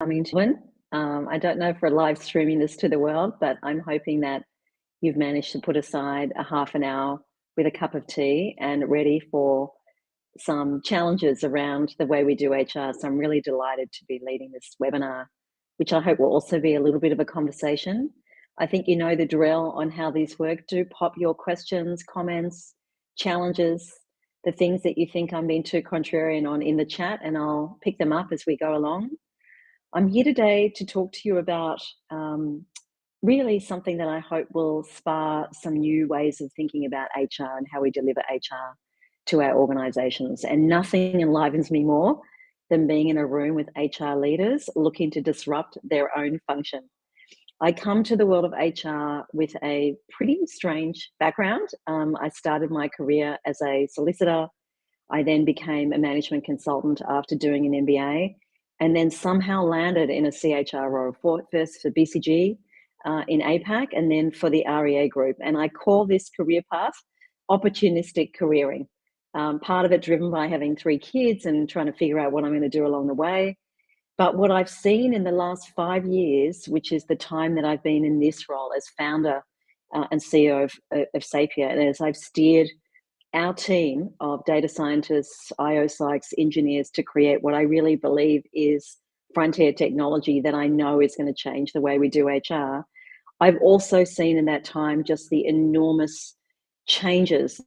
Coming to one. I don't know if we're live streaming this to the world, but I'm hoping that you've managed to put aside a half an hour with a cup of tea and ready for some challenges around the way we do HR. So I'm really delighted to be leading this webinar, which I hope will also be a little bit of a conversation. I think you know the drill on how these work. Do pop your questions, comments, challenges, the things that you think I'm being too contrarian on in the chat, and I'll pick them up as we go along. I'm here today to talk to you about really something that I hope will spur some new ways of thinking about HR and how we deliver HR to our organisations. And nothing enlivens me more than being in a room with HR leaders looking to disrupt their own function. I come to the world of HR with a pretty strange background. I started my career as a solicitor. I then became a management consultant after doing an MBA, and then somehow landed in a CHR role, first for BCG in APAC, and then for the REA Group. And I call this career path opportunistic careering. Part of it driven by having 3 kids and trying to figure out what I'm going to do along the way. But what I've seen in the last 5 years, which is the time that I've been in this role as founder and CEO of Sapia, and as I've steered our team of data scientists, IO psychs, engineers to create what I really believe is frontier technology that I know is going to change the way we do HR. I've also seen in that time just the enormous changes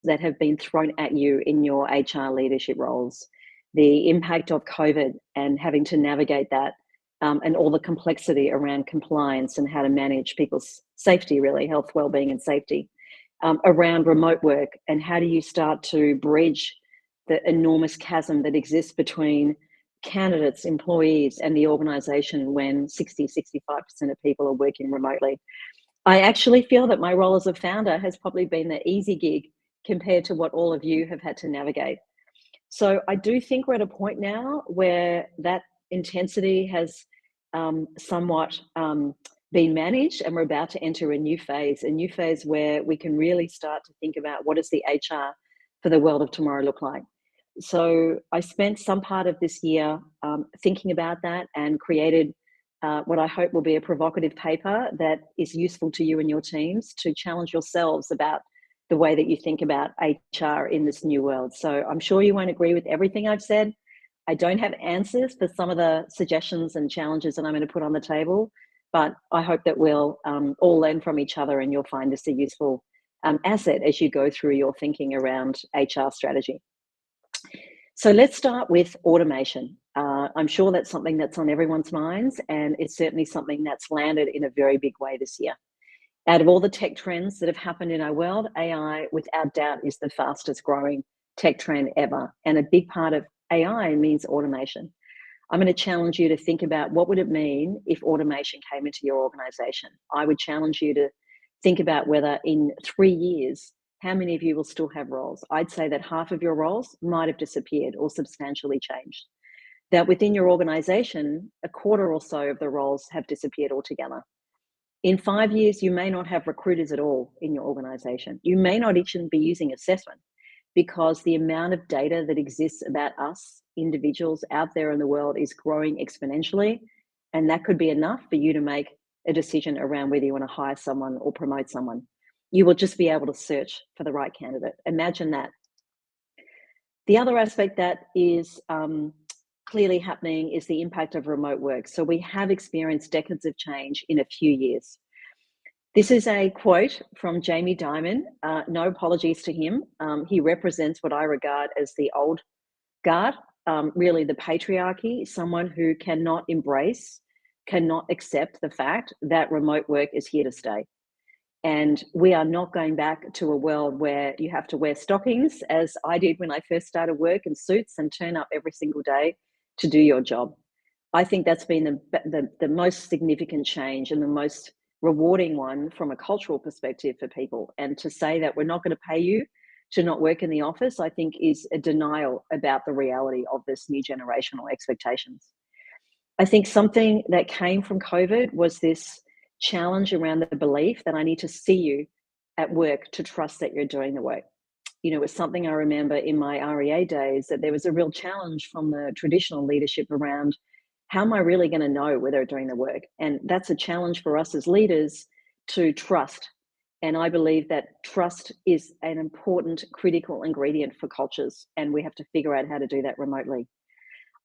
that have been thrown at you in your HR leadership roles, the impact of COVID and having to navigate that, and all the complexity around compliance and how to manage people's safety, really, health, well-being and safety. Around remote work, and how do you start to bridge the enormous chasm that exists between candidates, employees, and the organisation when 60-65% of people are working remotely. I actually feel that my role as a founder has probably been the easy gig compared to what all of you have had to navigate. So I do think we're at a point now where that intensity has somewhat been managed, and we're about to enter a new phase where we can really start to think about what does the HR for the world of tomorrow look like. So I spent some part of this year thinking about that and created what I hope will be a provocative paper that is useful to you and your teams to challenge yourselves about the way that you think about HR in this new world. So I'm sure you won't agree with everything I've said. I don't have answers for some of the suggestions and challenges that I'm going to put on the table, but I hope that we'll all learn from each other, and you'll find this a useful asset as you go through your thinking around HR strategy. So let's start with automation. I'm sure that's something that's on everyone's minds, and it's certainly something that's landed in a very big way this year. Out of all the tech trends that have happened in our world, AI, without doubt, is the fastest growing tech trend ever. And a big part of AI means automation. I'm going to challenge you to think about what would it mean if automation came into your organization. I would challenge you to think about whether in 3 years, how many of you will still have roles. I'd say that half of your roles might have disappeared or substantially changed. That within your organization, a quarter or so of the roles have disappeared altogether. In 5 years, you may not have recruiters at all in your organization. You may not even be using assessment, because the amount of data that exists about us, individuals out there in the world, is growing exponentially. And that could be enough for you to make a decision around whether you want to hire someone or promote someone. You will just be able to search for the right candidate. Imagine that. The other aspect that is clearly happening is the impact of remote work. So we have experienced decades of change in a few years. This is a quote from Jamie Dimon. No apologies to him. He represents what I regard as the old guard, really the patriarchy, someone who cannot embrace, cannot accept the fact that remote work is here to stay. And we are not going back to a world where you have to wear stockings, as I did when I first started work, and suits, and turn up every single day to do your job. I think that's been the most significant change and the most rewarding one from a cultural perspective for people. And to say that we're not going to pay you to not work in the office, I think is a denial about the reality of this new generational expectations. I think something that came from COVID was this challenge around the belief that I need to see you at work to trust that you're doing the work. You know, it was something I remember in my REA days, that there was a real challenge from the traditional leadership around how am I really going to know whether they're doing the work? And that's a challenge for us as leaders to trust. And I believe that trust is an important, critical ingredient for cultures, and we have to figure out how to do that remotely.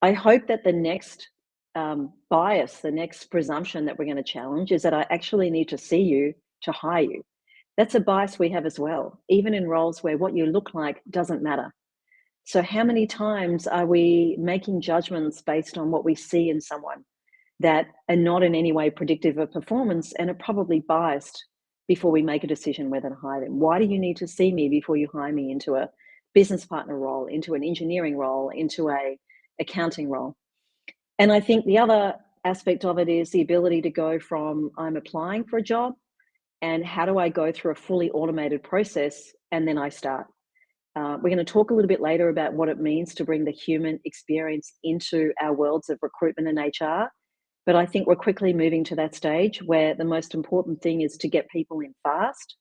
I hope that the next bias, the next presumption that we're going to challenge is that I actually need to see you to hire you. That's a bias we have as well, even in roles where what you look like doesn't matter. So, how many times are we making judgments based on what we see in someone that are not in any way predictive of performance and are probably biased before we make a decision whether to hire them? Why do you need to see me before you hire me into a business partner role, into an engineering role, into a accounting role? And I think the other aspect of it is the ability to go from I'm applying for a job and how do I go through a fully automated process and then I start. We're going to talk a little bit later about what it means to bring the human experience into our worlds of recruitment and HR. But I think we're quickly moving to that stage where the most important thing is to get people in fast.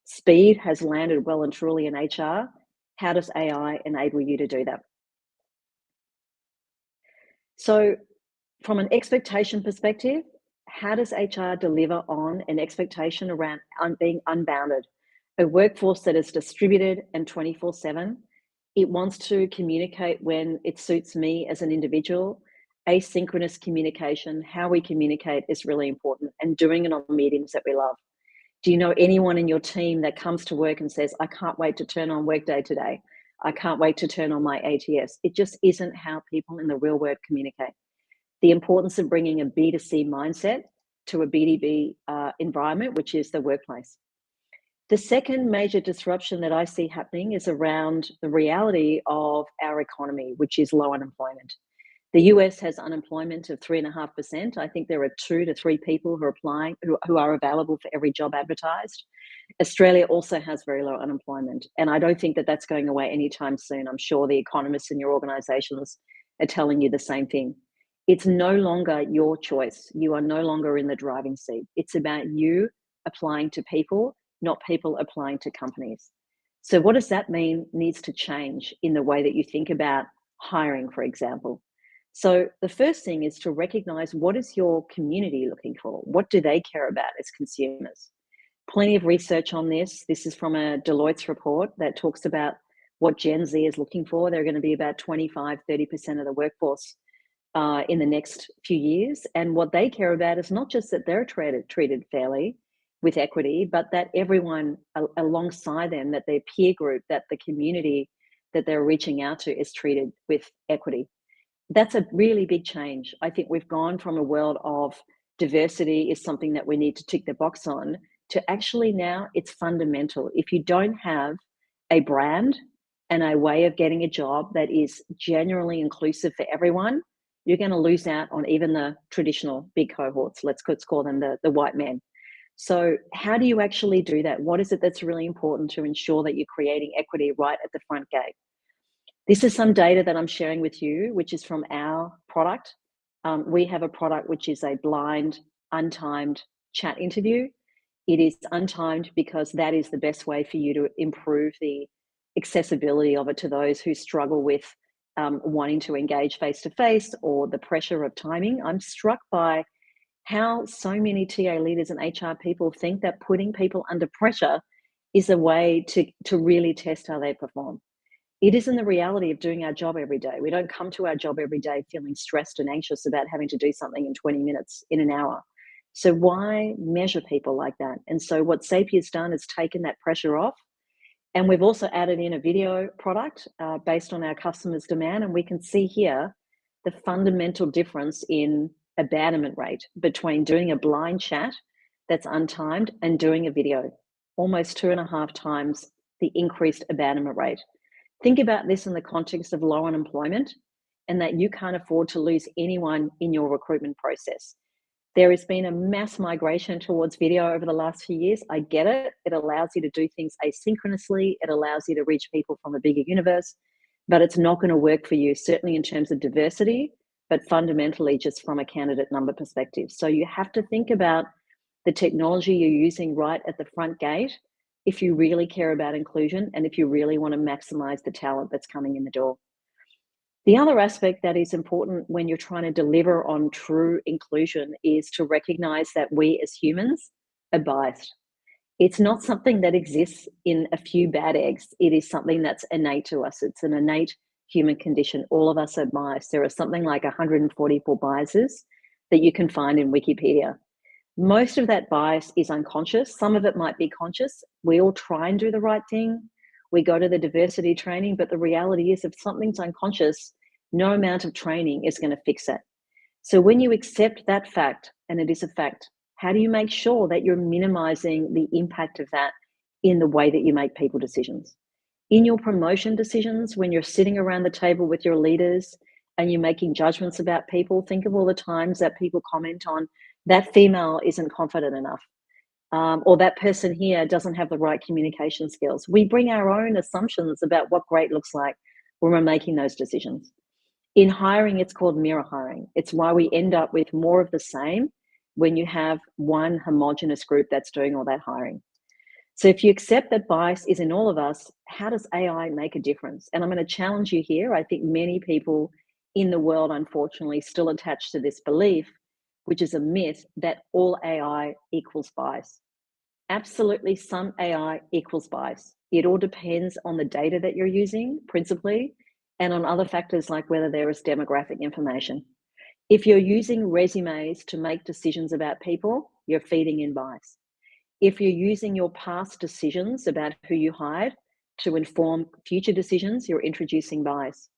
Speed has landed well and truly in HR. How does AI enable you to do that? So, from an expectation perspective, how does HR deliver on an expectation around being unbounded? A workforce that is distributed and 24/7. It wants to communicate when it suits me as an individual. Asynchronous communication, how we communicate is really important, and doing it on meetings that we love. Do you know anyone in your team that comes to work and says, I can't wait to turn on Workday today? I can't wait to turn on my ATS. It just isn't how people in the real world communicate. The importance of bringing a B2C mindset to a B2B environment, which is the workplace. The second major disruption that I see happening is around the reality of our economy, which is low unemployment. The US has unemployment of 3.5%. I think there are 2 to 3 people who are applying, who are available for every job advertised. Australia also has very low unemployment, and I don't think that that's going away anytime soon. I'm sure the economists in your organizations are telling you the same thing. It's no longer your choice. You are no longer in the driving seat. It's about you applying to people, not people applying to companies. So, what does that mean needs to change in the way that you think about hiring, for example? So, the first thing is to recognize what is your community looking for? What do they care about as consumers? Plenty of research on this. This is from a Deloitte's report that talks about what Gen Z is looking for. They're going to be about 25-30% of the workforce in the next few years. And what they care about is not just that they're treated fairly with equity, but that everyone alongside them, that their peer group, that the community that they're reaching out to is treated with equity. That's a really big change. I think we've gone from a world of diversity is something that we need to tick the box on to actually now it's fundamental. If you don't have a brand and a way of getting a job that is genuinely inclusive for everyone, you're going to lose out on even the traditional big cohorts. Let's call them the white men. So, how do you actually do that? What is it that's really important to ensure that you're creating equity right at the front gate? This is some data that I'm sharing with you, which is from our product. We have a product which is a blind, untimed chat interview. It is untimed because that is the best way for you to improve the accessibility of it to those who struggle with wanting to engage face to face or the pressure of timing. I'm struck by how so many TA leaders and HR people think that putting people under pressure is a way to really test how they perform. It isn't the reality of doing our job every day. We don't come to our job every day feeling stressed and anxious about having to do something in 20 minutes, in an hour. So why measure people like that? And so what Sapier's done is taken that pressure off. And we've also added in a video product based on our customers' demand. And we can see here the fundamental difference in abandonment rate between doing a blind chat that's untimed and doing a video. Almost 2.5 times the increased abandonment rate. Think about this in the context of low unemployment and that you can't afford to lose anyone in your recruitment process. There has been a mass migration towards video over the last few years. I get it. It allows you to do things asynchronously. It allows you to reach people from a bigger universe, but it's not going to work for you, certainly in terms of diversity, but fundamentally just from a candidate number perspective. So you have to think about the technology you're using right at the front gate if you really care about inclusion and if you really want to maximize the talent that's coming in the door. The other aspect that is important when you're trying to deliver on true inclusion is to recognize that we as humans are biased. It's not something that exists in a few bad eggs. It is something that's innate to us. It's an innate human condition. All of us are biased. There are something like 144 biases that you can find in Wikipedia. Most of that bias is unconscious. Some of it might be conscious. We all try and do the right thing. We go to the diversity training, but the reality is if something's unconscious, no amount of training is going to fix it. So when you accept that fact, and it is a fact, how do you make sure that you're minimizing the impact of that in the way that you make people decisions? In your promotion decisions, when you're sitting around the table with your leaders and you're making judgments about people, think of all the times that people comment on that female isn't confident enough, or that person here doesn't have the right communication skills. We bring our own assumptions about what great looks like when we're making those decisions. In hiring, it's called mirror hiring. It's why we end up with more of the same when you have one homogenous group that's doing all that hiring. So if you accept that bias is in all of us, how does AI make a difference? And I'm going to challenge you here. I think many people in the world, unfortunately, still attached to this belief, which is a myth, that all AI equals bias. Absolutely, some AI equals bias. It all depends on the data that you're using, principally, and on other factors like whether there is demographic information. If you're using resumes to make decisions about people, you're feeding in bias. If you're using your past decisions about who you hired to inform future decisions, you're introducing bias.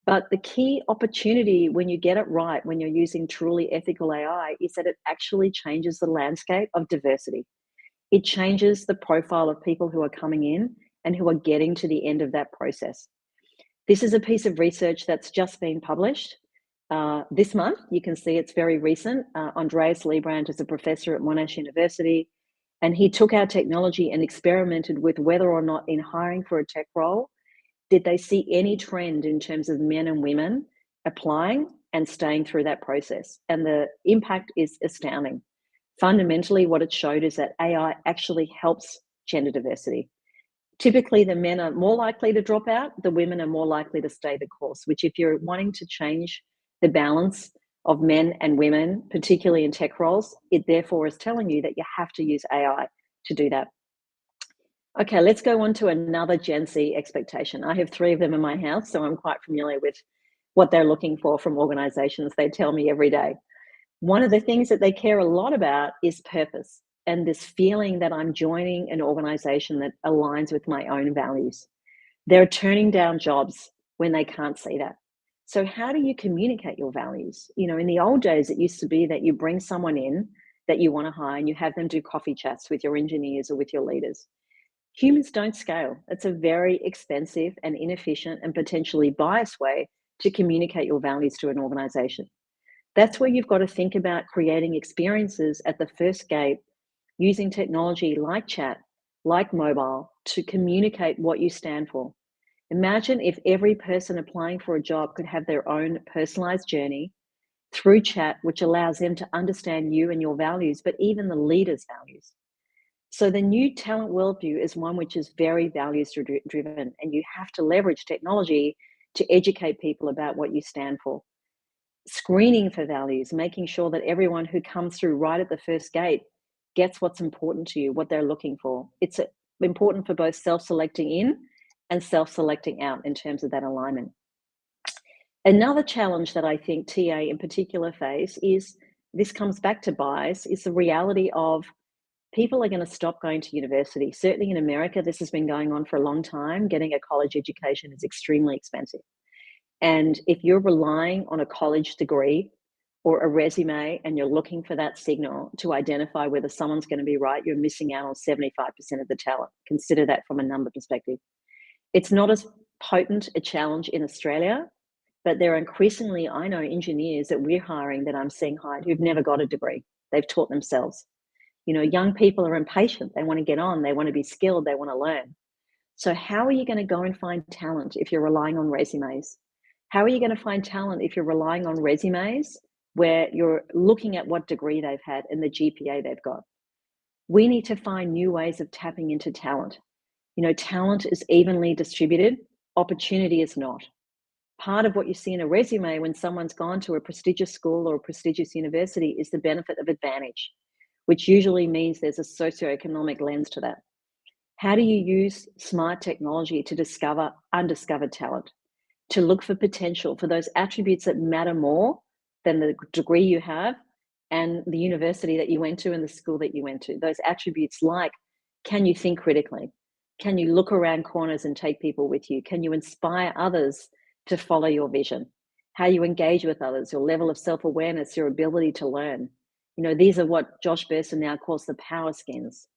But the key opportunity when you get it right, when you're using truly ethical AI, is that it actually changes the landscape of diversity. It changes the profile of people who are coming in and who are getting to the end of that process. This is a piece of research that's just been published this month. You can see it's very recent. Andreas Liebrandt is a professor at Monash University, and he took our technology and experimented with whether or not in hiring for a tech role, did they see any trend in terms of men and women applying and staying through that process? And the impact is astounding. Fundamentally, what it showed is that AI actually helps gender diversity. Typically, the men are more likely to drop out, the women are more likely to stay the course, which if you're wanting to change the balance of men and women, particularly in tech roles, it therefore is telling you that you have to use AI to do that. Okay, let's go on to another Gen Z expectation. I have 3 of them in my house, so I'm quite familiar with what they're looking for from organizations. They tell me every day. One of the things that they care a lot about is purpose and this feeling that I'm joining an organization that aligns with my own values. They're turning down jobs when they can't see that. So, how do you communicate your values? You know, in the old days, it used to be that you bring someone in that you want to hire and you have them do coffee chats with your engineers or with your leaders. Humans don't scale. It's a very expensive and inefficient and potentially biased way to communicate your values to an organization. That's where you've got to think about creating experiences at the first gate using technology like chat, like mobile, to communicate what you stand for. Imagine if every person applying for a job could have their own personalized journey through chat, which allows them to understand you and your values, but even the leader's values. So the new talent worldview is one which is very values driven, and you have to leverage technology to educate people about what you stand for. Screening for values, making sure that everyone who comes through right at the first gate gets what's important to you, what they're looking for. It's important for both self-selecting in and self-selecting out in terms of that alignment. Another challenge that I think TA in particular face is, this comes back to bias, is the reality of people are going to stop going to university. Certainly in America, this has been going on for a long time. Getting a college education is extremely expensive. And if you're relying on a college degree or a resume and you're looking for that signal to identify whether someone's going to be right, you're missing out on 75% of the talent. Consider that from a number perspective. It's not as potent a challenge in Australia, but there are increasingly, I know, engineers that we're hiring that I'm seeing hired who've never got a degree. They've taught themselves. You know, young people are impatient. They want to get on. They want to be skilled. They want to learn. So how are you going to go and find talent if you're relying on resumes? How are you going to find talent if you're relying on resumes where you're looking at what degree they've had and the GPA they've got? We need to find new ways of tapping into talent. You know, talent is evenly distributed, opportunity is not. part of what you see in a resume when someone's gone to a prestigious school or a prestigious university is the benefit of advantage, which usually means there's a socioeconomic lens to that. How do you use smart technology to discover undiscovered talent, to look for potential, for those attributes that matter more than the degree you have and the university that you went to and the school that you went to? Those attributes like, can you think critically? Can you look around corners and take people with you? Can you inspire others to follow your vision? How you engage with others, your level of self-awareness, your ability to learn. These are what Josh Bersin now calls the power skills,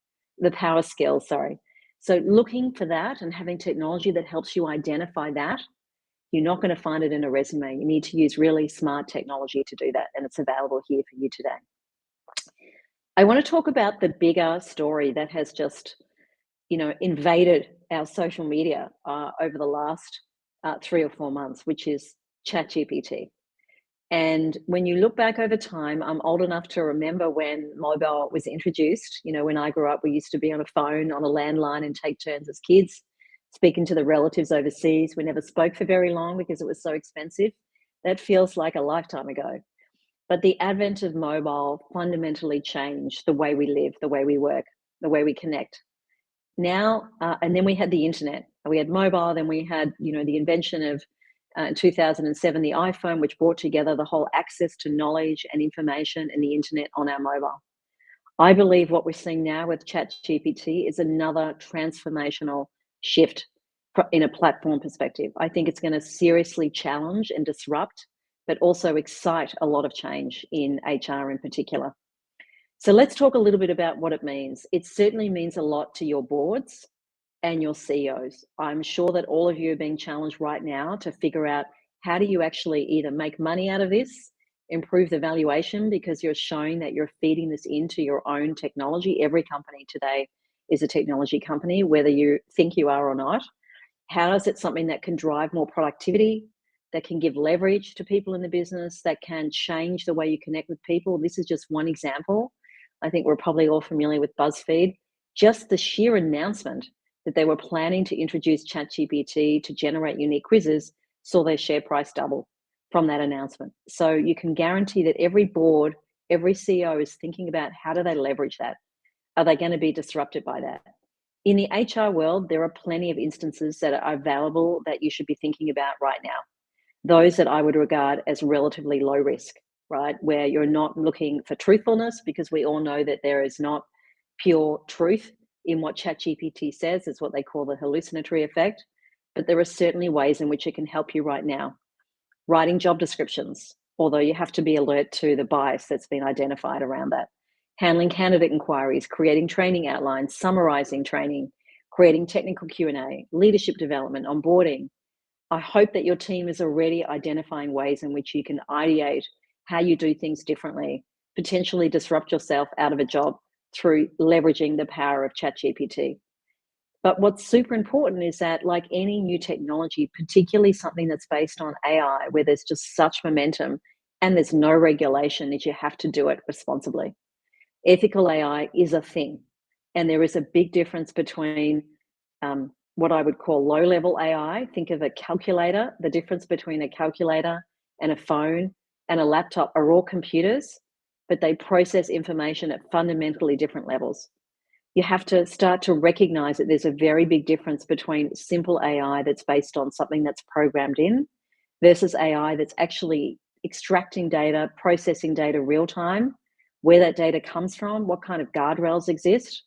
sorry. So looking for that and having technology that helps you identify that, you're not going to find it in a resume. You need to use really smart technology to do that, and it's available here for you today. I want to talk about the bigger story that has just, invaded our social media over the last 3 or 4 months, which is ChatGPT. And when you look back over time, I'm old enough to remember when mobile was introduced. When I grew up, we used to be on a phone, on a landline, and take turns as kids, speaking to the relatives overseas. We never spoke for very long because it was so expensive. That feels like a lifetime ago. But the advent of mobile fundamentally changed the way we live, the way we work, the way we connect. Now, and then we had the internet. We had mobile, then we had, the invention of in 2007, the iPhone, which brought together the whole access to knowledge and information and the internet on our mobile. I believe what we're seeing now with ChatGPT is another transformational shift in a platform perspective. I think it's going to seriously challenge and disrupt, but also excite a lot of change in HR in particular. So let's talk a little bit about what it means. It certainly means a lot to your boards and your CEOs. I'm sure that all of you are being challenged right now to figure out, how do you actually either make money out of this, improve the valuation because you're showing that you're feeding this into your own technology. Every company today is a technology company, whether you think you are or not. How is it something that can drive more productivity, that can give leverage to people in the business, that can change the way you connect with people? This is just one example. I think we're probably all familiar with BuzzFeed. Just the sheer announcement that they were planning to introduce ChatGPT to generate unique quizzes saw their share price double from that announcement. So you can guarantee that every board, every CEO is thinking about, how do they leverage that? Are they going to be disrupted by that? In the HR world, there are plenty of instances that are available that you should be thinking about right now. Those that I would regard as relatively low risk, right? Where you're not looking for truthfulness, because we all know that there is not pure truth in what ChatGPT says. It's what they call the hallucinatory effect. But there are certainly ways in which it can help you right now. Writing job descriptions, although you have to be alert to the bias that's been identified around that. Handling candidate inquiries, creating training outlines, summarizing training, creating technical Q&A, leadership development, onboarding. I hope that your team is already identifying ways in which you can ideate how you do things differently, potentially disrupt yourself out of a job through leveraging the power of ChatGPT. But what's super important is that, like any new technology, particularly something that's based on AI, where there's just such momentum and there's no regulation, is you have to do it responsibly. Ethical AI is a thing, and there is a big difference between what I would call low-level AI. Think of a calculator. The difference between a calculator and a phone and a laptop are all computers, but they process information at fundamentally different levels. You have to start to recognize that there's a very big difference between simple AI that's based on something that's programmed in versus AI that's actually extracting data, processing data real time, where that data comes from, what kind of guardrails exist.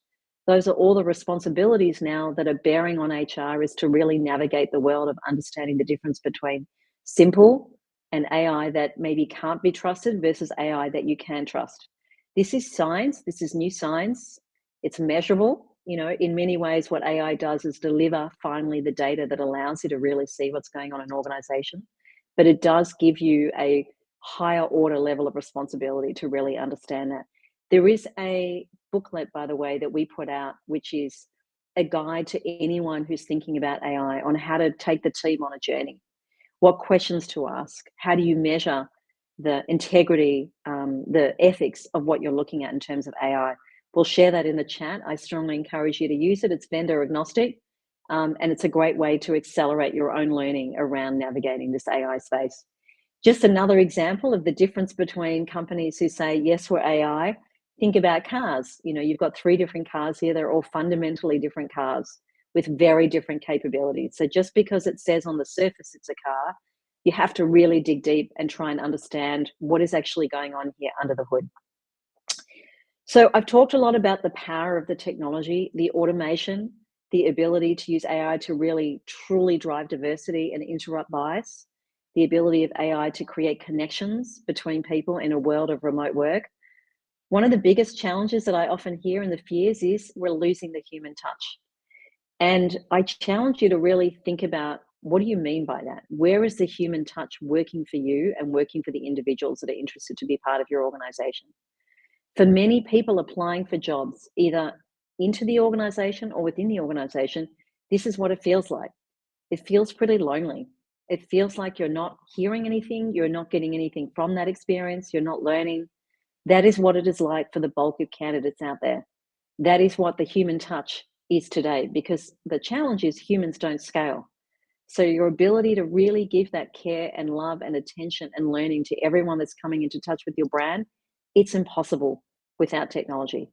Those are all the responsibilities now that are bearing on HR, is to really navigate the world of understanding the difference between simple and AI that maybe can't be trusted versus AI that you can trust. This is science. This is new science. It's measurable. In many ways, what AI does is deliver finally the data that allows you to really see what's going on in an organization. But it does give you a higher order level of responsibility to really understand that. There is a booklet, by the way, that we put out, which is a guide to anyone who's thinking about AI on how to take the team on a journey, what questions to ask, how do you measure the integrity, the ethics of what you're looking at in terms of AI. We'll share that in the chat. I strongly encourage you to use it. It's vendor agnostic. And it's a great way to accelerate your own learning around navigating this AI space. Just another example of the difference between companies who say, yes, we're AI. Think about cars. You know, you've got 3 different cars here. They're all fundamentally different cars with very different capabilities. So just because it says on the surface it's a car, you have to really dig deep and try and understand what is actually going on here under the hood. So I've talked a lot about the power of the technology, the automation, the ability to use AI to really truly drive diversity and interrupt bias, the ability of AI to create connections between people in a world of remote work. One of the biggest challenges that I often hear in the fears is we're losing the human touch. And I challenge you to really think about, what do you mean by that? Where is the human touch working for you and working for the individuals that are interested to be part of your organization? For many people applying for jobs, either into the organization or within the organization, this is what it feels like. It feels pretty lonely. It feels like you're not hearing anything, you're not getting anything from that experience, you're not learning. That is what it is like for the bulk of candidates out there. That is what the human touch is today, because the challenge is humans don't scale. So your ability to really give that care and love and attention and learning to everyone that's coming into touch with your brand, it's impossible without technology.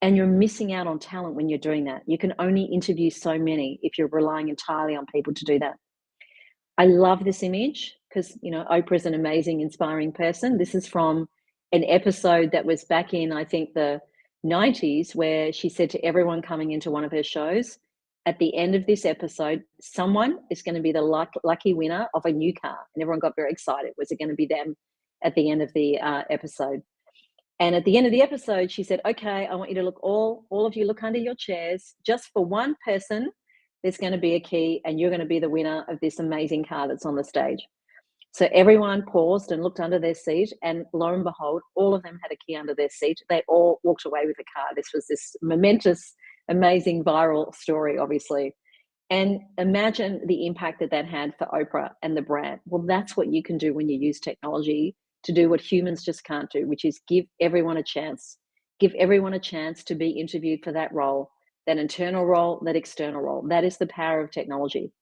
And you're missing out on talent when you're doing that. You can only interview so many if you're relying entirely on people to do that. I love this image because, you know, Oprah's an amazing, inspiring person. This is from an episode that was back in, I think, the 90s, where she said to everyone coming into one of her shows, at the end of this episode, someone is going to be the lucky winner of a new car. And everyone got very excited. Was it going to be them at the end of the episode? And at the end of the episode, she said, okay, I want you to look, all of you look under your chairs. Just for one person, there's going to be a key and you're going to be the winner of this amazing car that's on the stage. So everyone paused and looked under their seat, and lo and behold, all of them had a key under their seat. They all walked away with a car. This was this momentous, amazing viral story, obviously. And imagine the impact that that had for Oprah and the brand. Well, that's what you can do when you use technology to do what humans just can't do, which is give everyone a chance. Give everyone a chance to be interviewed for that role, that internal role, that external role. That is the power of technology.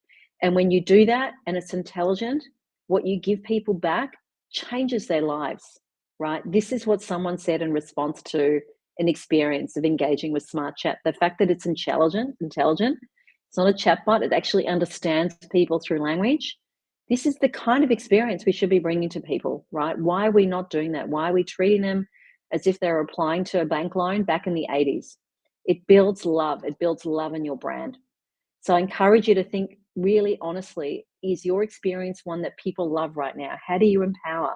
And when you do that and it's intelligent, what you give people back changes their lives, right? This is what someone said in response to an experience of engaging with Smart Chat. The fact that it's intelligent, it's not a chatbot, it actually understands people through language. This is the kind of experience we should be bringing to people, right? Why are we not doing that? Why are we treating them as if they're applying to a bank loan back in the 80s? It builds love. It builds love in your brand. So I encourage you to think really honestly, is your experience one that people love right now? How do you empower?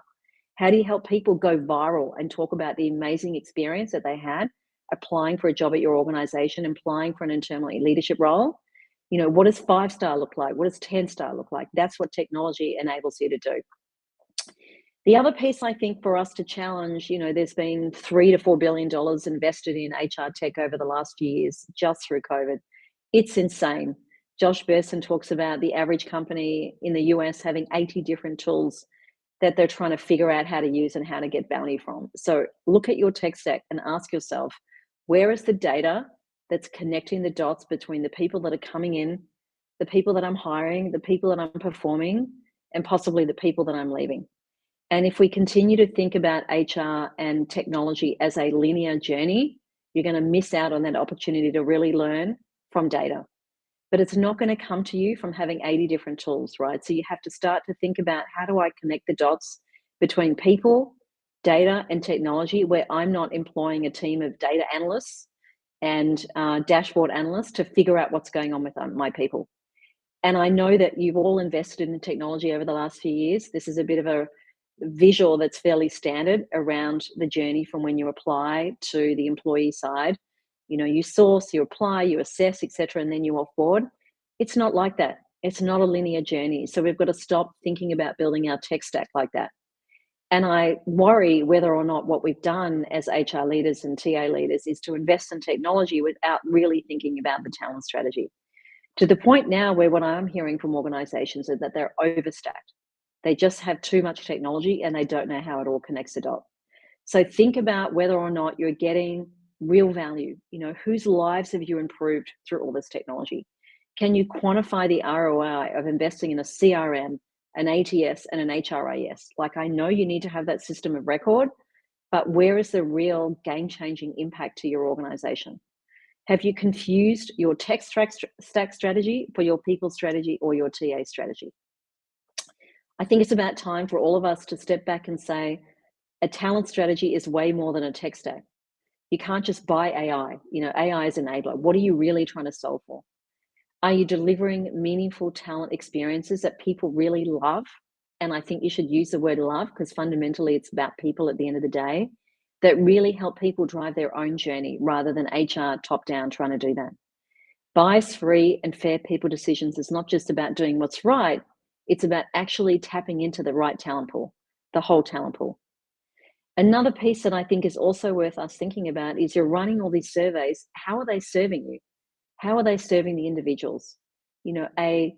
How do you help people go viral and talk about the amazing experience that they had applying for a job at your organization, applying for an internal leadership role? You know, what does 5-star look like? What does 10-star look like? That's what technology enables you to do. The other piece I think for us to challenge, you know, there's been $3 to $4 billion invested in HR tech over the last few years just through COVID. It's insane. Josh Bersin talks about the average company in the US having 80 different tools that they're trying to figure out how to use and how to get bounty from. So look at your tech stack and ask yourself, where is the data that's connecting the dots between the people that are coming in, the people that I'm hiring, the people that I'm performing, and possibly the people that I'm leaving? And if we continue to think about HR and technology as a linear journey, you're going to miss out on that opportunity to really learn from data. But it's not going to come to you from having 80 different tools, right? So you have to start to think about, how do I connect the dots between people, data, and technology, where I'm not employing a team of data analysts and dashboard analysts to figure out what's going on with my people. And I know that you've all invested in technology over the last few years. This is a bit of a visual that's fairly standard around the journey from when you apply to the employee side. You know, you source, you apply, you assess, etc., and then you offboard. It's not like that. It's not a linear journey. So we've got to stop thinking about building our tech stack like that. And I worry whether or not what we've done as HR leaders and TA leaders is to invest in technology without really thinking about the talent strategy. To the point now where what I'm hearing from organizations is that they're overstacked. They just have too much technology and they don't know how it all connects the dot. So think about whether or not you're getting real value. You know, whose lives have you improved through all this technology? Can you quantify the ROI of investing in a CRM, an ATS, and an HRIS? Like, I know you need to have that system of record, but where is the real game-changing impact to your organization? Have you confused your tech stack strategy for your people strategy or your TA strategy? I think it's about time for all of us to step back and say, a talent strategy is way more than a tech stack. You can't just buy AI. You know, AI is an enabler. What are you really trying to solve for? Are you delivering meaningful talent experiences that people really love? And I think you should use the word love, because fundamentally it's about people at the end of the day, that really help people drive their own journey rather than HR top down trying to do that. Bias-free and fair people decisions is not just about doing what's right, it's about actually tapping into the right talent pool, the whole talent pool. Another piece that I think is also worth us thinking about is, you're running all these surveys. How are they serving you? How are they serving the individuals? You know, a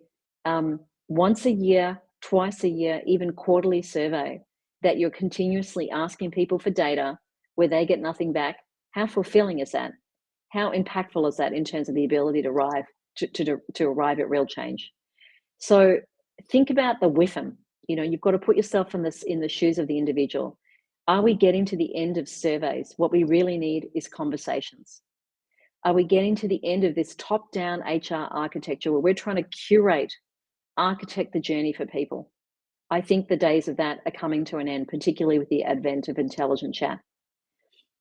once a year, twice a year, even quarterly survey that you're continuously asking people for data where they get nothing back. How fulfilling is that? How impactful is that in terms of the ability to arrive at real change? So think about the WIFM. You know, you've got to put yourself in the shoes of the individual. Are we getting to the end of surveys? What we really need is conversations. Are we getting to the end of this top-down HR architecture where we're trying to architect the journey for people? I think the days of that are coming to an end, particularly with the advent of intelligent chat.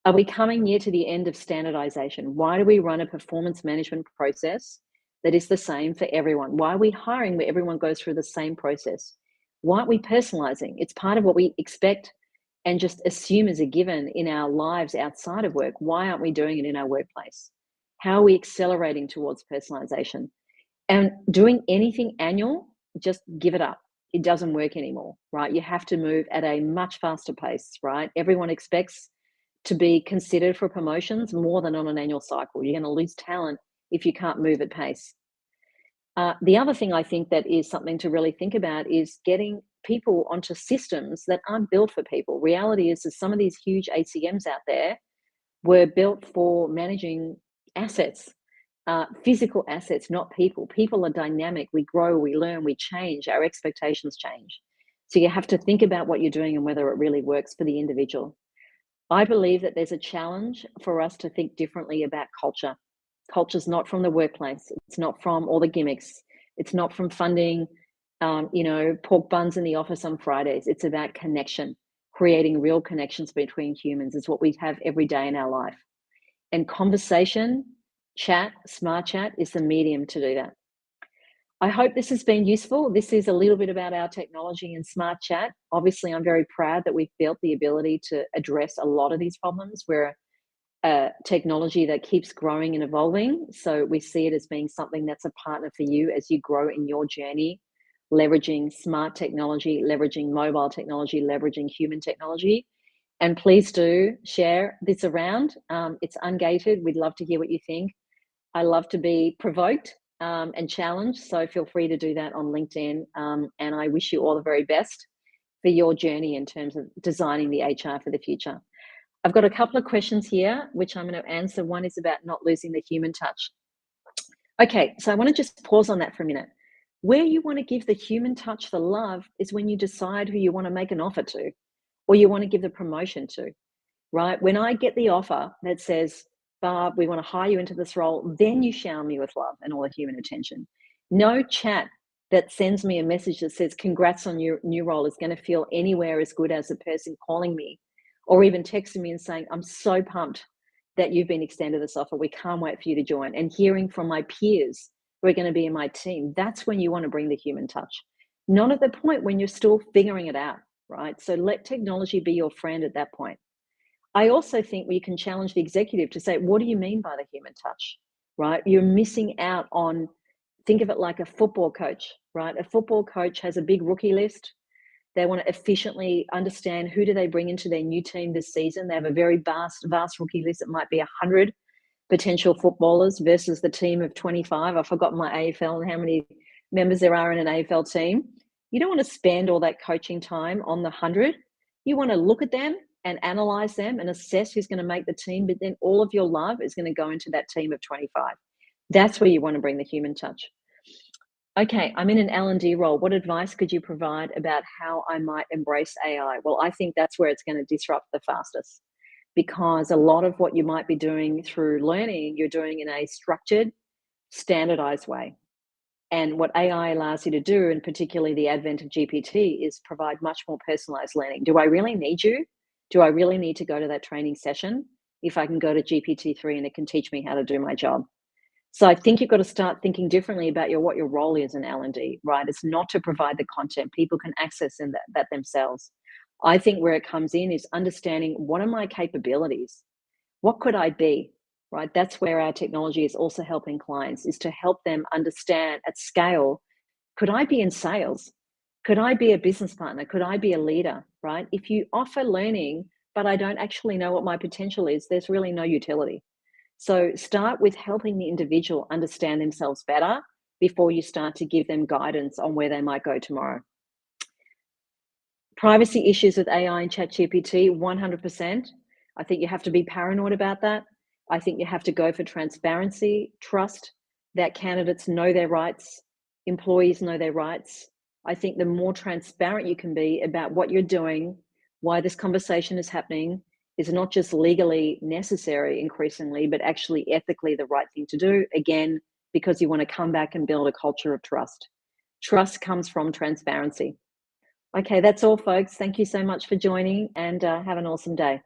Are we coming near to the end of standardization? Why do we run a performance management process that is the same for everyone? Why are we hiring where everyone goes through the same process? Why aren't we personalizing? It's part of what we expect and just assume as a given in our lives outside of work. Why aren't we doing it in our workplace? How are we accelerating towards personalization? And doing anything annual, just give it up. It doesn't work anymore, right? You have to move at a much faster pace, right? Everyone expects to be considered for promotions more than on an annual cycle. You're going to lose talent if you can't move at pace. The other thing I think that is something to really think about is getting people onto systems that aren't built for people. Reality is that some of these huge ACMs out there were built for managing assets, physical assets, not people. People are dynamic. We grow, we learn, we change. Our expectations change. So you have to think about what you're doing and whether it really works for the individual. I believe that there's a challenge for us to think differently about culture. Culture's not from the workplace. It's not from all the gimmicks. It's not from funding, pork buns in the office on Fridays. It's about connection. Creating real connections between humans is what we have every day in our life. And conversation, chat, smart chat is the medium to do that. I hope this has been useful. This is a little bit about our technology and smart chat. Obviously, I'm very proud that we've built the ability to address a lot of these problems. We're a technology that keeps growing and evolving. So we see it as being something that's a partner for you as you grow in your journey, leveraging smart technology, leveraging mobile technology, leveraging human technology. And please do share this around. It's ungated. We'd love to hear what you think. I love to be provoked and challenged. So feel free to do that on LinkedIn. And I wish you all the very best for your journey in terms of designing the HR for the future. I've got a couple of questions here, which I'm going to answer. One is about not losing the human touch. Okay, so I want to just pause on that for a minute. Where you want to give the human touch the love is when you decide who you want to make an offer to, or you want to give the promotion to, right? When I get the offer that says, Barb, we want to hire you into this role, then you shower me with love and all the human attention. No chat that sends me a message that says, congrats on your new role is going to feel anywhere as good as a person calling me or even texting me and saying, I'm so pumped that you've been extended this offer. We can't wait for you to join. And hearing from my peers who are going to be in my team, that's when you want to bring the human touch. Not at the point when you're still figuring it out, right? So let technology be your friend at that point. I also think we can challenge the executive to say, what do you mean by the human touch, right? You're missing out on, think of it like a football coach, right? A football coach has a big rookie list. They want to efficiently understand who do they bring into their new team this season. They have a very vast rookie list. It might be 100 potential footballers versus the team of 25. I've forgotten my AFL and how many members there are in an AFL team. You don't want to spend all that coaching time on the 100. You want to look at them and analyze them and assess who's going to make the team, but then all of your love is going to go into that team of 25. That's where you want to bring the human touch. Okay, I'm in an L&D role. What advice could you provide about how I might embrace AI? Well, I think that's where it's going to disrupt the fastest because a lot of what you might be doing through learning, you're doing in a structured, standardized way. And what AI allows you to do, and particularly the advent of GPT, is provide much more personalized learning. Do I really need you? Do I really need to go to that training session if I can go to GPT-3 and it can teach me how to do my job? So I think you've got to start thinking differently about what your role is in L&D, right? It's not to provide the content. People can access that themselves. I think where it comes in is understanding what are my capabilities? What could I be? Right? That's where our technology is also helping clients is to help them understand at scale, could I be in sales? Could I be a business partner? Could I be a leader? Right? If you offer learning, but I don't actually know what my potential is, there's really no utility. So start with helping the individual understand themselves better before you start to give them guidance on where they might go tomorrow. Privacy issues with AI and ChatGPT, 100%. I think you have to be paranoid about that. I think you have to go for transparency, trust that candidates know their rights, employees know their rights. I think the more transparent you can be about what you're doing, why this conversation is happening, is not just legally necessary increasingly, but actually ethically the right thing to do. Again, because you want to come back and build a culture of trust. Trust comes from transparency. Okay, that's all, folks. Thank you so much for joining and have an awesome day.